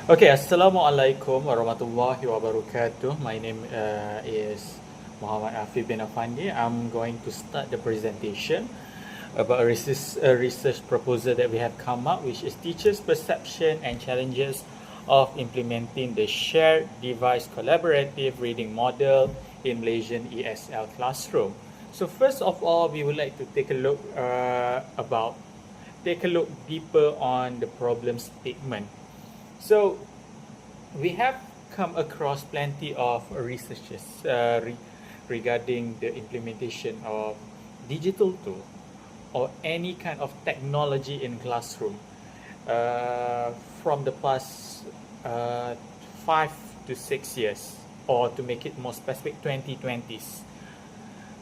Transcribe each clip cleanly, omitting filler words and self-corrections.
Okay, Assalamualaikum warahmatullahi wabarakatuh. My name is Muhammad Afif bin Afandi. I'm going to start the presentation about a research proposal that we have come up, which is teachers' perception and challenges of implementing the shared device collaborative reading model in Malaysian ESL classroom. So first of all, we would like to take a look deeper on the problem statement. So we have come across plenty of researches regarding the implementation of digital tool or any kind of technology in classroom uh, from the past uh, 5 to 6 years, or to make it more specific, 2020s.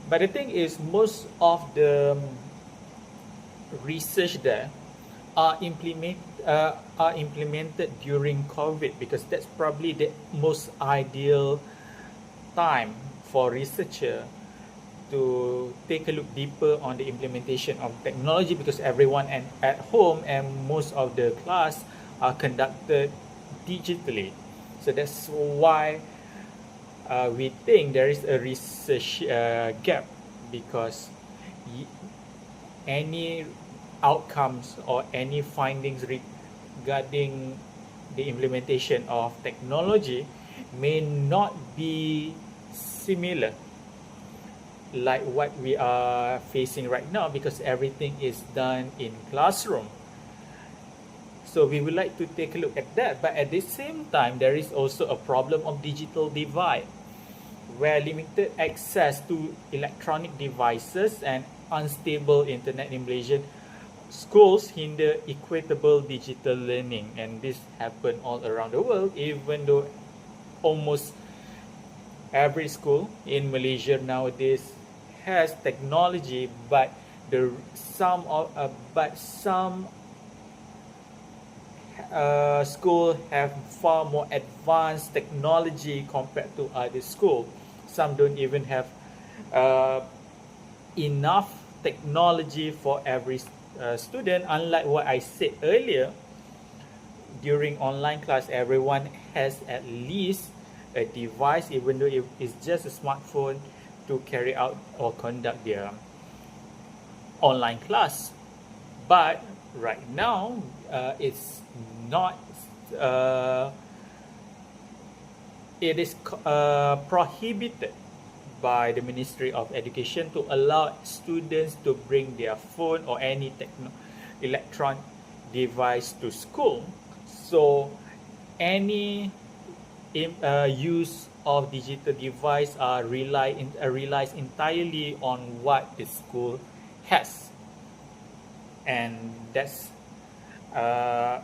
But the thing is, most of the research there are implemented during COVID, because that's probably the most ideal time for researcher to take a look deeper on the implementation of technology, because everyone and at home and most of the class are conducted digitally. So that's why we think there is a research gap, because any outcomes or any findings regarding the implementation of technology may not be similar like what we are facing right now, because everything is done in classroom. So we would like to take a look at that, but at the same time there is also a problem of digital divide, where limited access to electronic devices and unstable internet in Malaysian schools hinder equitable digital learning. And this happen all around the world, even though almost every school in Malaysia nowadays has technology, but some school have far more advanced technology compared to other school. Some don't even have uh, enough technology for every student. Unlike what I said earlier, during online class, everyone has at least a device, even though it's just a smartphone, to carry out or conduct their online class. But right now, it's not. Uh, it is prohibited by the Ministry of Education to allow students to bring their phone or any electronic device to school. So any use of digital device relies entirely on what the school has, and uh,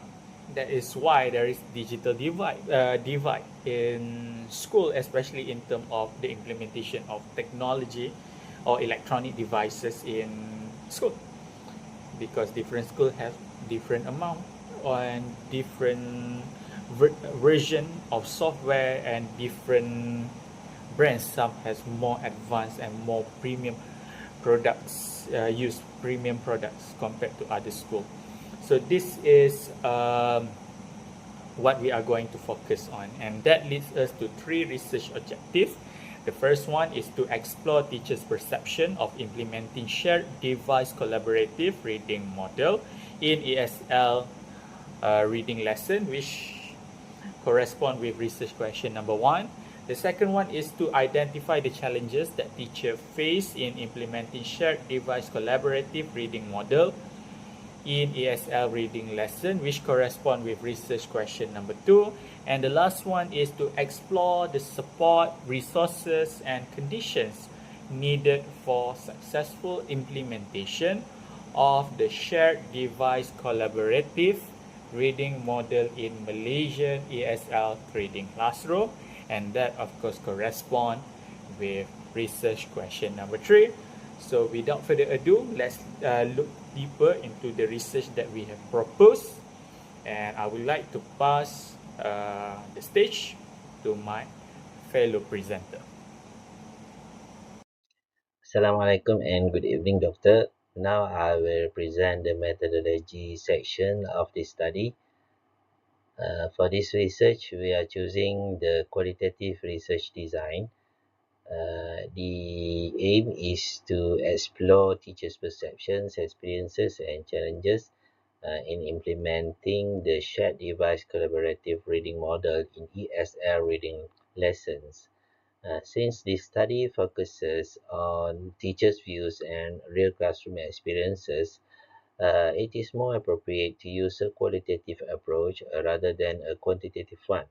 that is why there is digital divide in school, especially in terms of the implementation of technology or electronic devices in school, because different schools have different amount and different version of software and different brands. Some has more advanced and more premium products, use premium products compared to other school. So this is what we are going to focus on, and that leads us to three research objectives. The first one is to explore teachers' perception of implementing shared device collaborative reading model in ESL reading lesson, which correspond with research question number one. The second one is to identify the challenges that teachers face in implementing shared device collaborative reading model in ESL reading lesson, which correspond with research question number two. And the last one is to explore the support, resources, and conditions needed for successful implementation of the shared device collaborative reading model in Malaysian ESL reading classroom. And that of course correspond with research question number three. So without further ado, let's look deeper into the research that we have proposed. And I would like to pass the stage to my fellow presenter. Assalamualaikum and good evening, Doctor. Now I will present the methodology section of this study. For this research, we are choosing the qualitative research design. The aim is to explore teachers' perceptions, experiences, and challenges in implementing the shared device collaborative reading model in ESL reading lessons. Since this study focuses on teachers' views and real classroom experiences, it is more appropriate to use a qualitative approach rather than a quantitative one.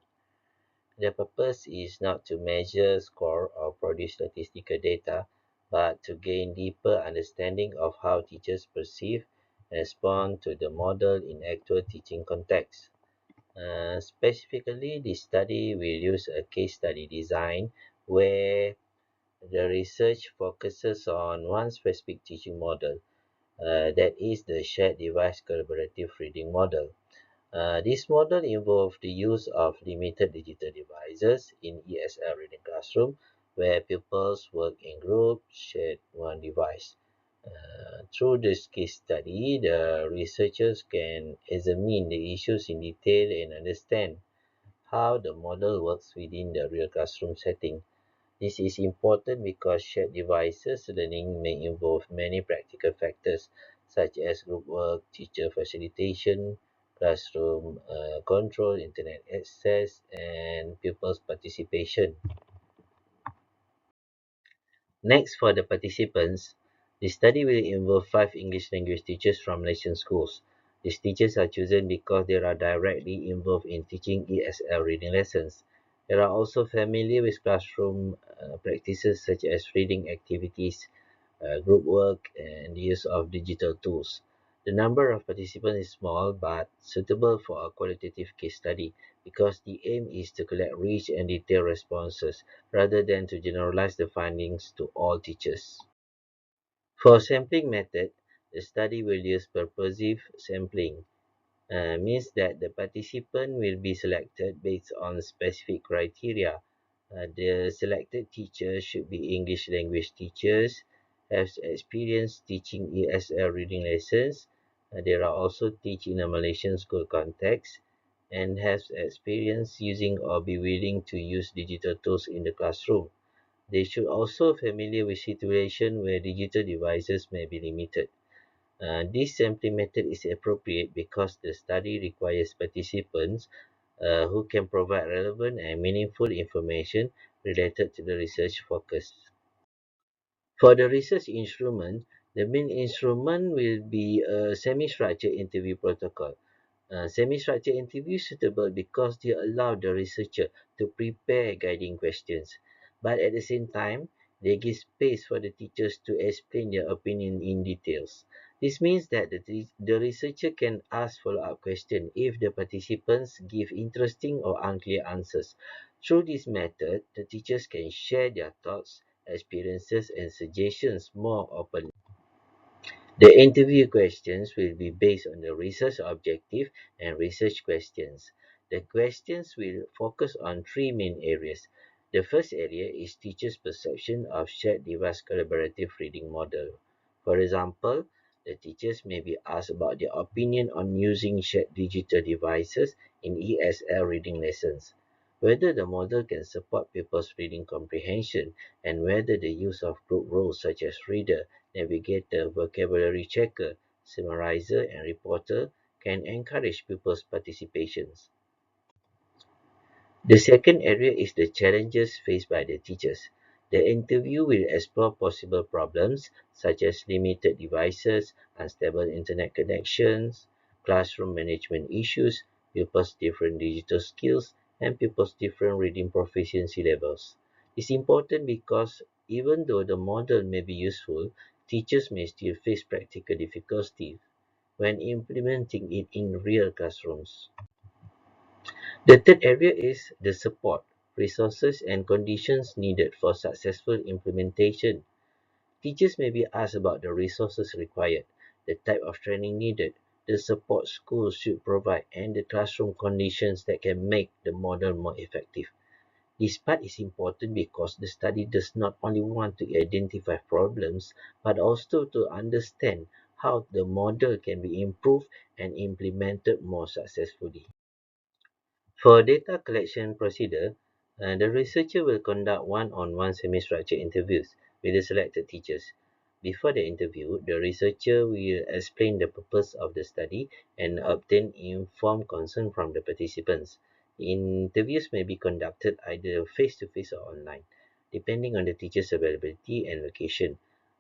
The purpose is not to measure, score, or produce statistical data, but to gain deeper understanding of how teachers perceive and respond to the model in actual teaching contexts. Specifically, this study will use a case study design where the research focuses on one specific teaching model, that is the shared device collaborative reading model. This model involved the use of limited digital devices in ESL reading classroom, where pupils work in groups, shared one device. Through this case study, the researchers can examine the issues in detail and understand how the model works within the real classroom setting. This is important because shared devices learning may involve many practical factors such as group work, teacher facilitation, classroom control, internet access, and pupils' participation. Next, for the participants, the study will involve 5 English language teachers from Malaysian schools. These teachers are chosen because they are directly involved in teaching ESL reading lessons. They are also familiar with classroom practices such as reading activities, group work, and the use of digital tools. The number of participants is small but suitable for a qualitative case study because the aim is to collect rich and detailed responses rather than to generalize the findings to all teachers. For sampling method, the study will use purposive sampling, means that the participant will be selected based on specific criteria. The selected teachers should be English language teachers, have experience teaching ESL reading lessons. They are also teach in a Malaysian school context and have experience using or be willing to use digital tools in the classroom. They should also familiar with situation where digital devices may be limited. This sampling method is appropriate because the study requires participants who can provide relevant and meaningful information related to the research focus. For the research instrument, the main instrument will be a semi-structured interview protocol. Semi-structured interviews suitable because they allow the researcher to prepare guiding questions, but at the same time, they give space for the teachers to explain their opinion in details. This means that the researcher can ask follow-up questions if the participants give interesting or unclear answers. Through this method, the teachers can share their thoughts, experiences, and suggestions more openly. The interview questions will be based on the research objective and research questions. The questions will focus on 3 main areas. The first area is teachers' perception of shared device collaborative reading model. For example, the teachers may be asked about their opinion on using shared digital devices in ESL reading lessons, whether the model can support pupils' reading comprehension, and whether the use of group roles such as reader, navigator, vocabulary checker, summarizer, and reporter can encourage pupils' participations. The second area is the challenges faced by the teachers. The interview will explore possible problems such as limited devices, unstable internet connections, classroom management issues, pupils' different digital skills, and pupils' different reading proficiency levels. It's important because even though the model may be useful, teachers may still face practical difficulties when implementing it in real classrooms. The third area is the support, resources, and conditions needed for successful implementation. Teachers may be asked about the resources required, the type of training needed, the support schools should provide, and the classroom conditions that can make the model more effective. This part is important because the study does not only want to identify problems, but also to understand how the model can be improved and implemented more successfully. For data collection procedure, the researcher will conduct one-on-one semi-structured interviews with the selected teachers. Before the interview, the researcher will explain the purpose of the study and obtain informed consent from the participants. Interviews may be conducted either face-to-face or online, depending on the teacher's availability and location.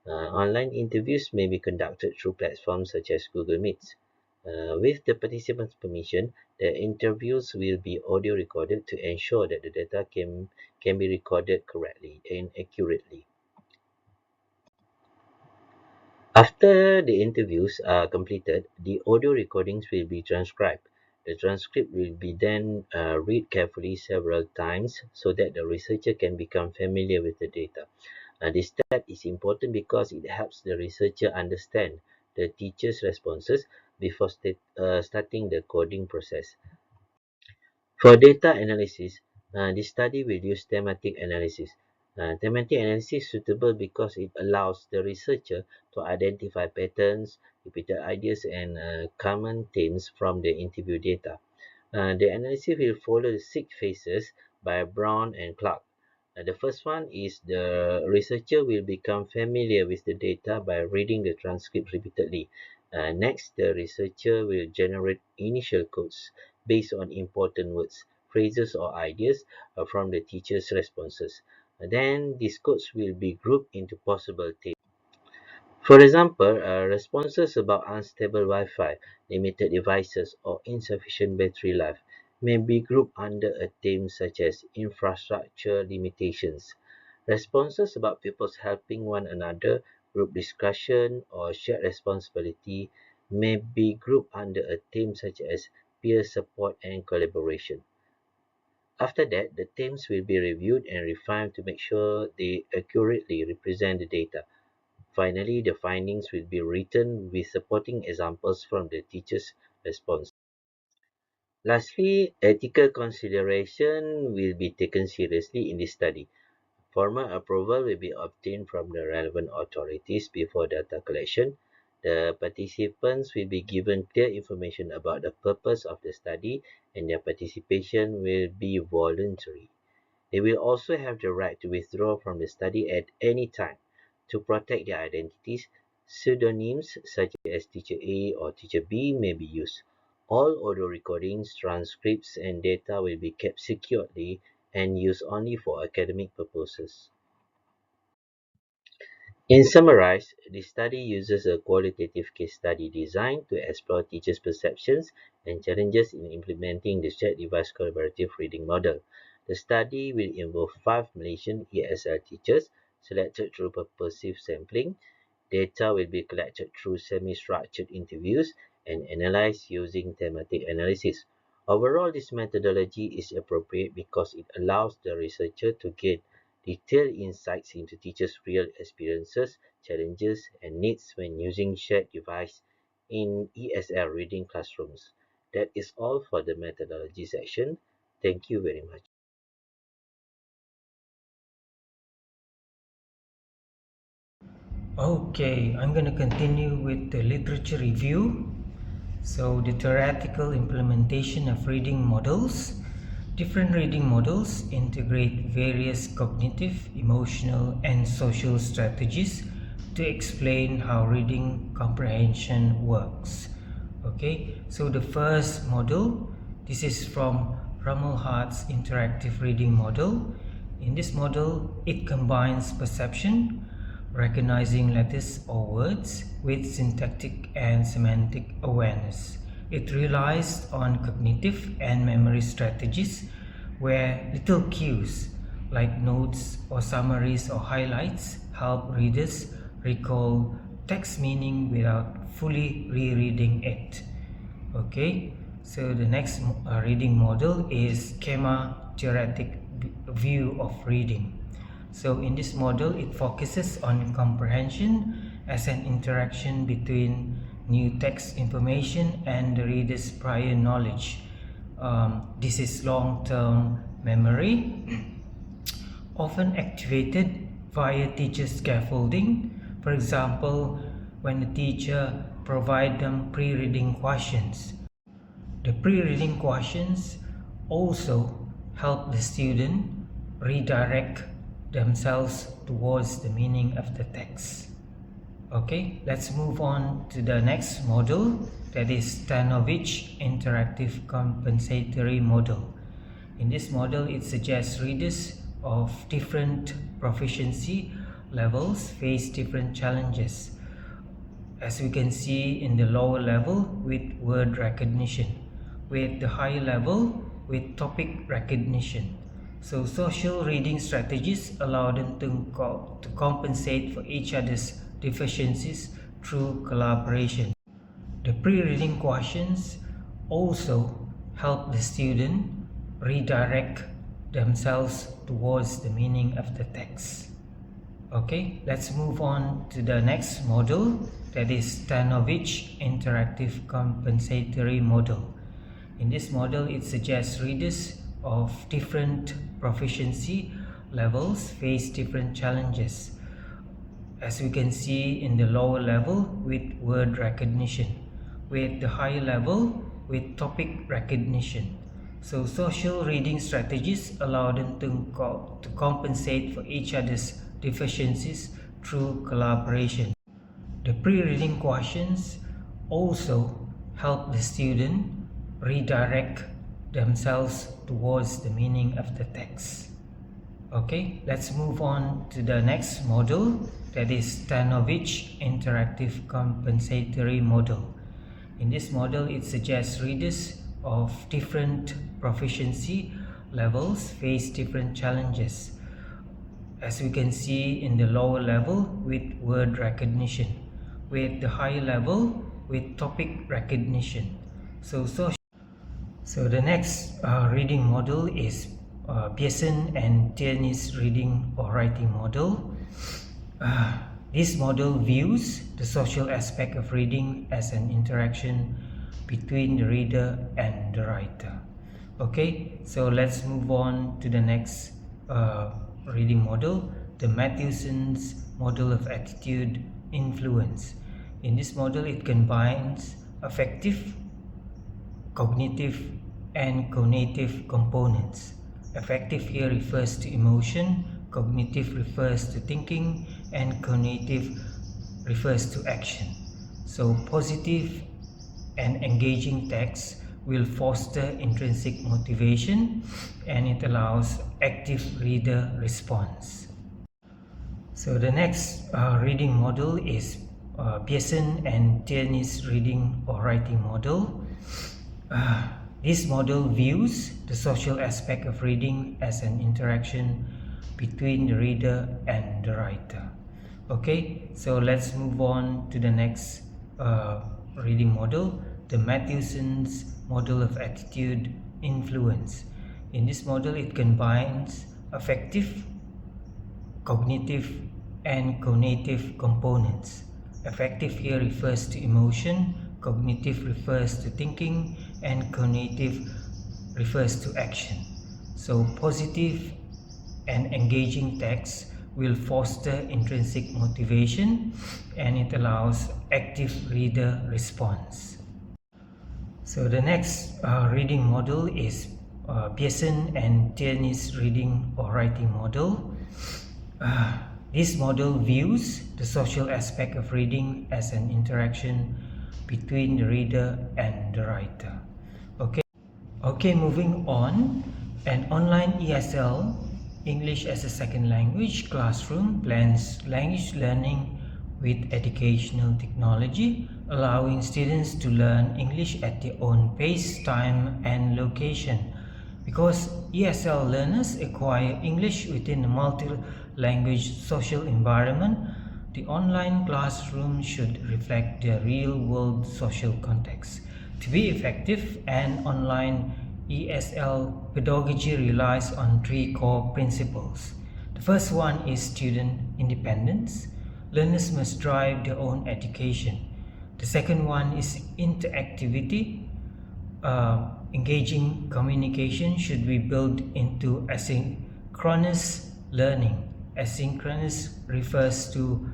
Online interviews may be conducted through platforms such as Google Meets. With the participants' permission, the interviews will be audio recorded to ensure that the data can be recorded correctly and accurately. After the interviews are completed, the audio recordings will be transcribed. The transcript will be then read carefully several times so that the researcher can become familiar with the data. This step is important because it helps the researcher understand the teacher's responses before starting the coding process. For data analysis, this study will use thematic analysis. Thematic analysis is suitable because it allows the researcher to identify patterns, repeated ideas, and common themes from the interview data. The analysis will follow the 6 phases by Brown and Clark. The first one is the researcher will become familiar with the data by reading the transcript repeatedly. Next, the researcher will generate initial codes based on important words, phrases, or ideas from the teacher's responses. Then, these codes will be grouped into possible themes. For example, responses about unstable Wi-Fi, limited devices, or insufficient battery life may be grouped under a theme such as infrastructure limitations. Responses about people helping one another, group discussion, or shared responsibility may be grouped under a theme such as peer support and collaboration. After that, the themes will be reviewed and refined to make sure they accurately represent the data. Finally, the findings will be written with supporting examples from the teacher's response. Lastly, ethical consideration will be taken seriously in this study. Formal approval will be obtained from the relevant authorities before data collection. The participants will be given clear information about the purpose of the study, and their participation will be voluntary. They will also have the right to withdraw from the study at any time. To protect their identities, pseudonyms such as Teacher A or Teacher B may be used. All audio recordings, transcripts, and data will be kept securely and used only for academic purposes. In summarize, the study uses a qualitative case study designed to explore teachers' perceptions and challenges in implementing the shared device collaborative reading model. The study will involve 5 Malaysian ESL teachers selected through purposive sampling. Data will be collected through semi-structured interviews and analyzed using thematic analysis. Overall, this methodology is appropriate because it allows the researcher to gain detailed insights into teachers' real experiences, challenges, and needs when using shared device in ESL reading classrooms. That is all for the methodology section. Thank you very much. Okay, I'm going to continue with the literature review. So, the theoretical implementation of reading models. Different reading models integrate various cognitive, emotional, and social strategies to explain how reading comprehension works. Okay, so the first model, this is from Rumelhart's interactive reading model. In this model, it combines perception, recognizing letters or words, with syntactic and semantic awareness. It relies on cognitive and memory strategies where little cues like notes or summaries or highlights help readers recall text meaning without fully rereading it. Okay, so the next reading model is schema theoretic view of reading. So in this model, it focuses on comprehension as an interaction between new text information and the reader's prior knowledge. This is long-term memory, often activated via teacher scaffolding. For example, when the teacher provide them pre-reading questions. The pre-reading questions also help the student redirect themselves towards the meaning of the text. Okay, let's move on to the next model, that is Stanovich Interactive Compensatory Model. In this model, it suggests readers of different proficiency levels face different challenges. As we can see in the lower level with word recognition, with the higher level with topic recognition. So social reading strategies allow them to compensate for each other's deficiencies through collaboration. The pre-reading questions also help the student redirect themselves towards the meaning of the text. Okay, let's move on to the next model, that is Stanovich Interactive Compensatory Model. In this model, it suggests readers of different proficiency levels face different challenges. As we can see in the lower level with word recognition, with the higher level with topic recognition. So social reading strategies allow them to compensate for each other's deficiencies through collaboration. The pre-reading questions also help the student redirect themselves towards the meaning of the text. Okay, let's move on to the next model, that is Stanovich Interactive Compensatory Model. In this model, it suggests readers of different proficiency levels face different challenges. As we can see in the lower level with word recognition, with the higher level with topic recognition. So the next reading model is Pearson and Tierney's reading or writing model. This model views the social aspect of reading as an interaction between the reader and the writer. Okay, so let's move on to the next reading model, the Matthewson's model of attitude influence. In this model, it combines affective, cognitive, and cognitive components. Affective here refers to emotion, cognitive refers to thinking, and cognitive refers to action. So positive and engaging text will foster intrinsic motivation, and it allows active reader response. So the next reading model is Pearson and Tierney's reading or writing model. This model views the social aspect of reading as an interaction between the reader and the writer. Okay, so let's move on to the next reading model, the Matthewson's model of attitude influence. In this model, it combines affective, cognitive, and cognitive components. Affective here refers to emotion, cognitive refers to thinking, and cognitive refers to action. So positive and engaging text will foster intrinsic motivation, and it allows active reader response. So the next reading model is Pearson and Tierney's reading or writing model. This model views the social aspect of reading as an interaction between the reader and the writer. Okay, moving on. An online ESL, English as a Second Language classroom, blends language learning with educational technology, allowing students to learn English at their own pace, time, and location. Because ESL learners acquire English within a multi-language social environment, the online classroom should reflect the real-world social context. To be effective, an online ESL pedagogy relies on three core principles. The first one is student independence. Learners must drive their own education. The second one is interactivity. Engaging communication should be built into asynchronous learning. Asynchronous refers to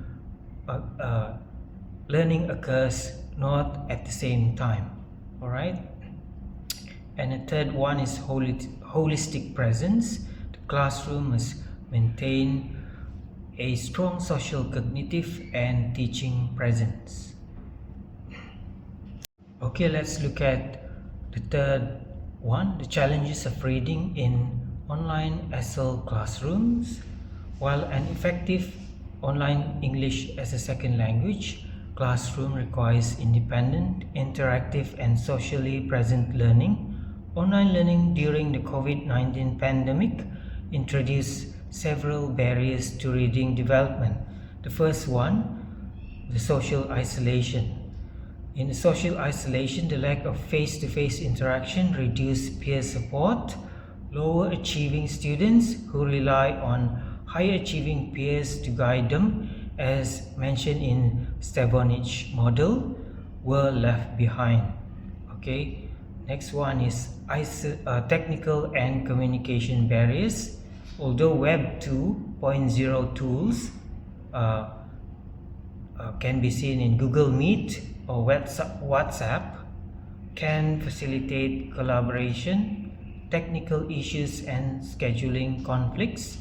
learning occurs not at the same time. Alright? And the third one is holistic presence. The classroom must maintain a strong social, cognitive, and teaching presence. Okay, let's look at the third one, the challenges of reading in online ESL classrooms. While an effective online English as a second language classroom requires independent, interactive, and socially present learning, online learning during the COVID-19 pandemic introduced several barriers to reading development. The first one, the social isolation. In social isolation, the lack of face-to-face interaction reduced peer support. Lower achieving students who rely on higher achieving peers to guide them, as mentioned in Stavonic model, were left behind. Okay, next one is technical and communication barriers. Although Web 2.0 tools can be seen in Google Meet or WhatsApp, can facilitate collaboration, technical issues and scheduling conflicts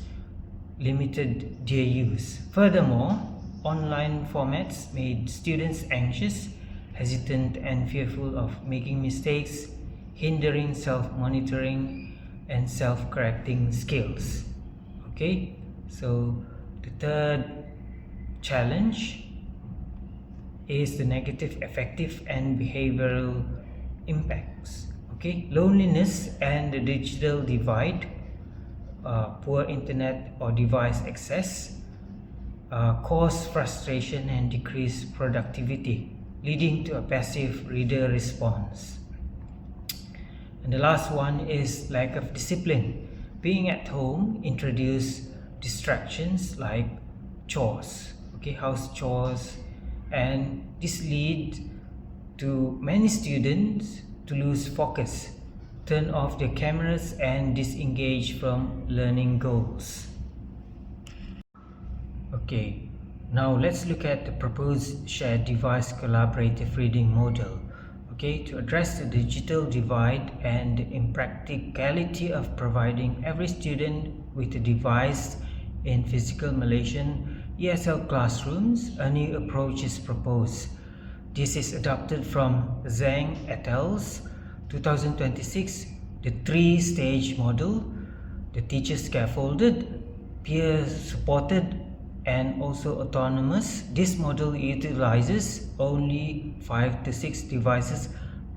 limited their use. Furthermore, online formats made students anxious, hesitant and fearful of making mistakes, hindering self-monitoring and self-correcting skills. Okay, so the third challenge is the negative affective and behavioral impacts. Okay, loneliness and the digital divide, poor internet or device access cause frustration and decrease productivity, leading to a passive reader response. And the last one is lack of discipline. Being at home introduce distractions like chores, okay, house chores, and this lead to many students to lose focus, turn off their cameras and disengage from learning goals. Okay, now let's look at the proposed shared device collaborative reading model. Okay, to address the digital divide and the impracticality of providing every student with a device in physical Malaysian ESL classrooms, a new approach is proposed. This is adopted from Zhang et al.'s 2026, the three-stage model, the teacher scaffolded, peer-supported, and also autonomous. This model utilizes only 5 to 6 devices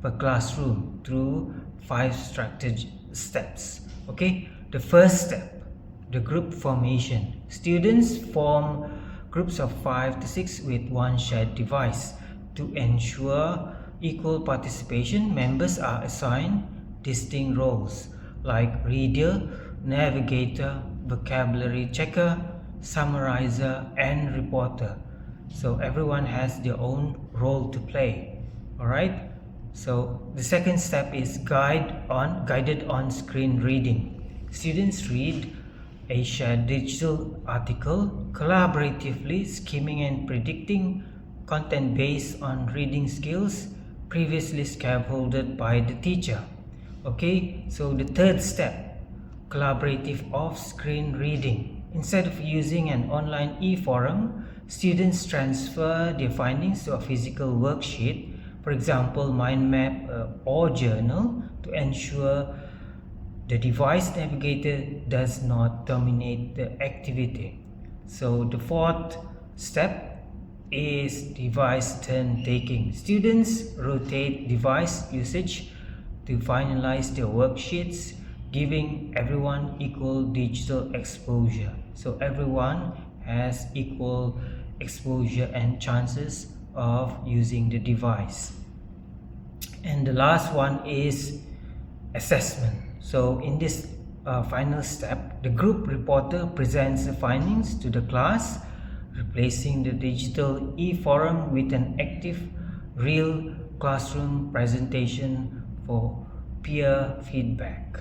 per classroom through 5 structured steps. Okay, the first step, the group formation. Students form groups of 5 to 6 with one shared device. To ensure equal participation, members are assigned distinct roles like reader, navigator, vocabulary checker, summarizer, and reporter. So everyone has their own role to play. Alright, so the second step is guided on-screen reading. Students read a shared digital article collaboratively, skimming and predicting content based on reading skills previously scaffolded by the teacher. Okay, so the third step, collaborative off-screen reading. Instead of using an online e-forum, students transfer their findings to a physical worksheet, for example, mind map or journal, to ensure the device navigator does not dominate the activity. So the fourth step is device turn taking. Students rotate device usage to finalize their worksheets, giving everyone equal digital exposure. So everyone has equal exposure and chances of using the device. And the last one is assessment. So in this final step, the group reporter presents the findings to the class, replacing the digital e-forum with an active real classroom presentation for peer feedback.